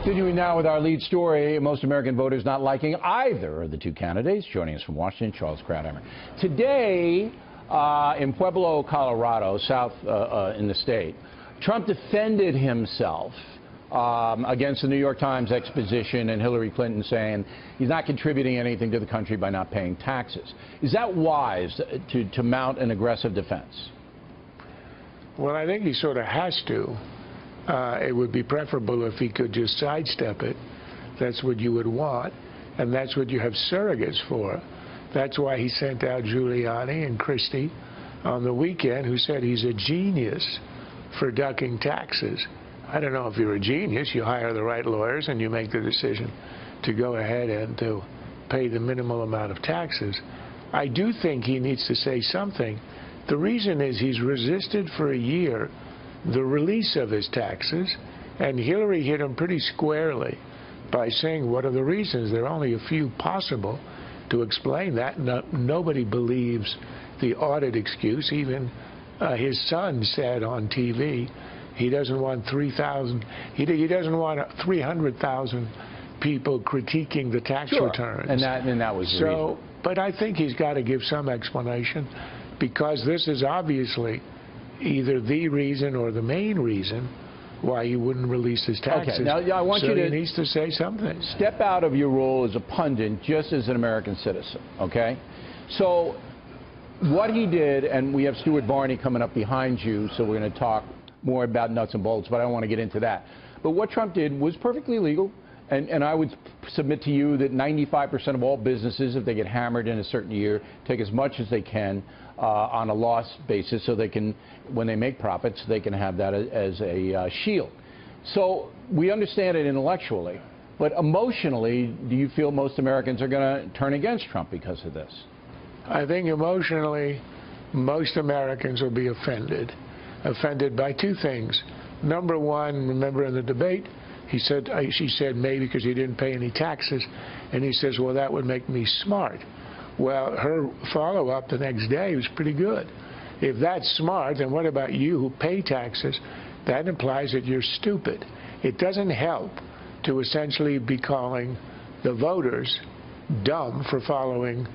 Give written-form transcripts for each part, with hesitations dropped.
Continuing now with our lead story, most American voters not liking either of the two candidates. Joining us from Washington, Charles Krauthammer. Today, in Pueblo, Colorado, south in the state, Trump defended himself against the New York Times exposition and Hillary Clinton saying he's not contributing anything to the country by not paying taxes. Is that wise to mount an aggressive defense? Well, I think he sort of has to. It would be preferable if he could just sidestep it. That's what you would want, and that's what you have surrogates for. That's why he sent out Giuliani and Christie on the weekend, who said he's a genius for ducking taxes. I don't know if you're a genius. You hire the right lawyers and you make the decision to go ahead and to pay the minimal amount of taxes. I do think he needs to say something. The reason is he's resisted for a year the release of his taxes, and Hillary hit him pretty squarely by saying, what are the reasons? There are only a few possible to explain that. Nobody believes the audit excuse. Even his son said on TV he doesn't want 3,000. He doesn't want 300,000 people critiquing the tax returns. And that was the reason. But I think he's got to give some explanation, because this is obviously either the reason or the main reason why he wouldn't release his taxes. Okay, now I want you to he needs to say something. Step out of your role as a pundit, just as an American citizen, okay? So what he did, and we have Stuart Varney coming up behind you, so we're going to talk more about nuts and bolts, but I don't want to get into that. But what Trump did was perfectly legal, and I would submit to you that 95% of all businesses, if they get hammered in a certain year, take as much as they can on a loss basis, so they can, when they make profits, they can have that as a shield. So we understand it intellectually, but emotionally, do you feel most Americans are going to turn against Trump because of this? I think emotionally, most Americans will be offended by two things. Number one, remember in the debate, she said maybe because he didn't pay any taxes, and he says, well, that would make me smart. Well, her follow-up the next day was pretty good. If that's smart, then what about you who pay taxes? That implies that you're stupid. It doesn't help to essentially be calling the voters dumb for following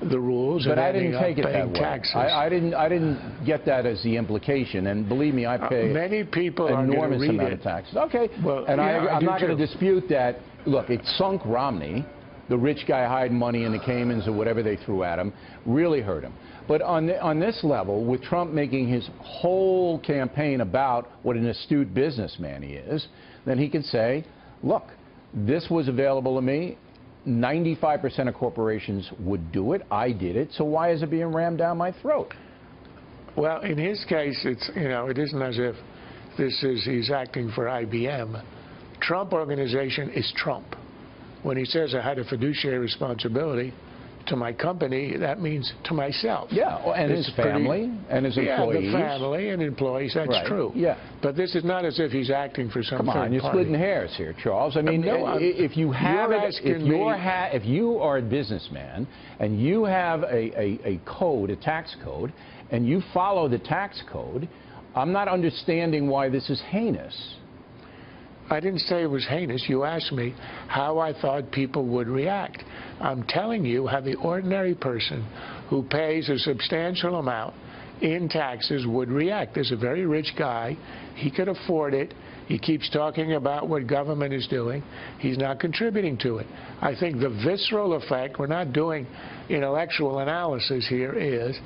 the rules and ending up paying taxes. I didn't get that as the implication, and believe me, I pay many people enormous amount of taxes. Okay, well, and I'm not going to dispute that. Look, it sunk Romney. The rich guy hiding money in the Caymans or whatever they threw at him really hurt him. But on this level, with Trump making his whole campaign about what an astute businessman he is, then he can say, look, this was available to me. 95% of corporations would do it. I did it. So why is it being rammed down my throat? Well, in his case, it isn't as if he's acting for IBM. Trump Organization is Trump. When he says I had a fiduciary responsibility to my company, that means to myself. Yeah, and his family and his employees. Yeah, the family and employees, that's true. Yeah. But this is not as if he's acting for some third party. Come on, you're splitting hairs here, Charles. I mean, if you are a businessman and you have a code, a tax code, and you follow the tax code, I'm not understanding why this is heinous. I didn't say it was heinous. You asked me how I thought people would react. I'm telling you how the ordinary person who pays a substantial amount in taxes would react. There's a very rich guy. He could afford it. He keeps talking about what government is doing. He's not contributing to it. I think the visceral effect, we're not doing intellectual analysis here, is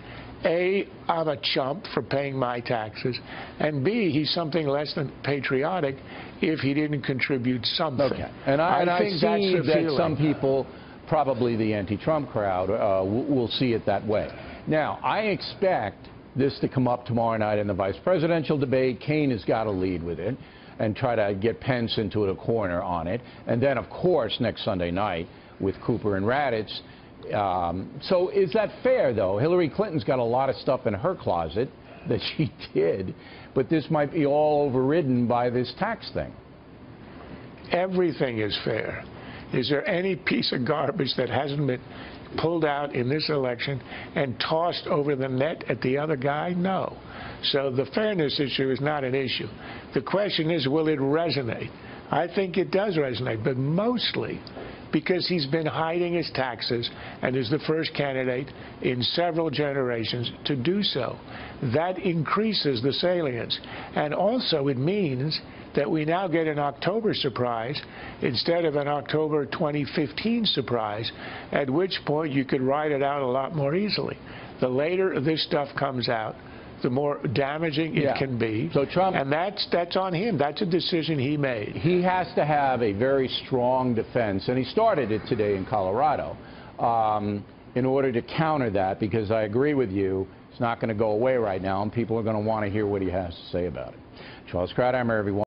A, I'm a chump for paying my taxes, and B, he's something less than patriotic if he didn't contribute something. Okay. And I think that some people, probably the anti-Trump crowd, will see it that way. Now, I expect this to come up tomorrow night in the vice presidential debate. Kaine has got to lead with it and try to get Pence into a corner on it. And then, of course, next Sunday night with Cooper and Raddatz. So is that fair, though? Hillary Clinton's got a lot of stuff in her closet that she did, but this might be all overridden by this tax thing. Everything is fair. Is there any piece of garbage that hasn't been pulled out in this election and tossed over the net at the other guy? No. So the fairness issue is not an issue. The question is, will it resonate? I think it does resonate, but mostly because he's been hiding his taxes and is the first candidate in several generations to do so. That increases the salience. And also it means that we now get an October surprise instead of an October 2015 surprise, at which point you could ride it out a lot more easily. The later this stuff comes out, the more damaging it can be. So Trump, and that's on him. That's a decision he made. He has to have a very strong defense, and he started it today in Colorado, in order to counter that, because I agree with you, it's not going to go away right now, and people are going to want to hear what he has to say about it. Charles Krauthammer, everyone.